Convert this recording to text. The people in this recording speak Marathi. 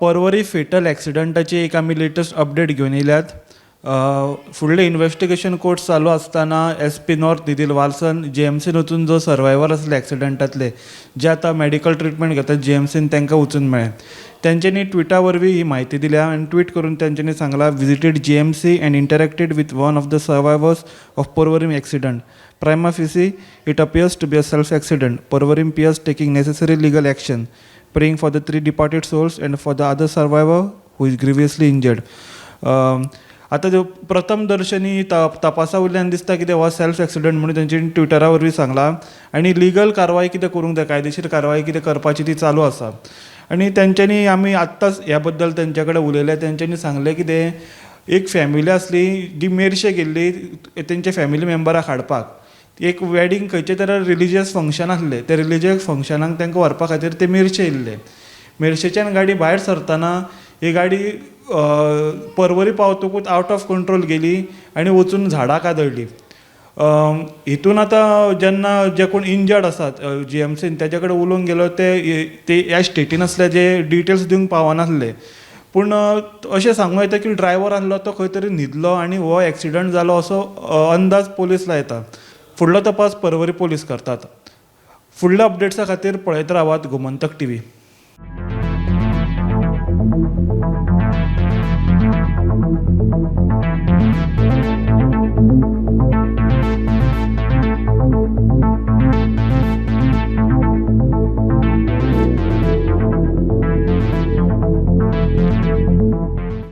परवरी फेटल ॲक्सिडंटाची एक आम्ही लेटेस्ट अपडेट घेऊन येयल्यात. फुडले इन्व्हेस्टिगेशन कोर्स चालू असताना SP नॉर्थ निधील वालसन GMCन वचून जो सर्वायवर असले ॲक्सिडंटातले जे आता मेडिकल ट्रीटमेंट घेतात GMCन तांकां वचून मेळ्ळे. त्यांच्यानी ट्विटा वरवीं ही माहिती दिल्या आणि ट्वीट करून त्यांच्यानी सांगला visited GMC and interacted with one of the survivors of Porvorim Accident. Prima facie, it appears to be a self-accident. Porvorim peers taking necessary legal action, praying for the 3 departed souls and for the other survivor who is grievously injured. आता जो प्रथम दर्शनी तपासा वयल्यान दिसता की हो सेल्फ एक्सिडंट म्हणून तेंच्यांनी ट्विटरा वरवीं सांगला आनी लिगल कारवाय कितें करूंक जाय, कायदेशीर कारवाय कितें करपाची ती चालू आसा. आनी तेंच्यांनी आमी आत्ताच ह्या बद्दल तेंच्या कडेन उलयले. तेंच्यांनी सांगलें कितें एक फॅमिली आसली जी मेरशे गेल्ली तेंचे फॅमिली मेंबराक हाडपाक. एक वेडिंग खंयचे तरी रिलिजियस फंक्शन आसलें. ते रिलिजियस फंक्शनाक तांकां व्हरपा खातीर ते मेरशे येयल्ले. मेरशेच्यान गाडी भायर सरतना ही गाडी परवरी पावतकूच आउट ऑफ कंट्रोल गेली आनी वचून झाडाक आदळली. हितून आतां जेन्ना जे कोण इंजर्ड आसात GMCन तेजे कडेन उलोवंक गेलो ते ह्या स्टेटीन आसले जे डिटेल्स दिवंक पावनासले. पूण अशें सांगूं येता की ड्रायव्हर आसलो तो खंय तरी न्हिदलो आनी हो एक्सिडंट जालो असो अंदाज पोलीस लायता. फुडलो तपास परवरी पोलीस करतात. फुडल्या अपडेट्सा खातीर पळयत रावात गोमंतक TV.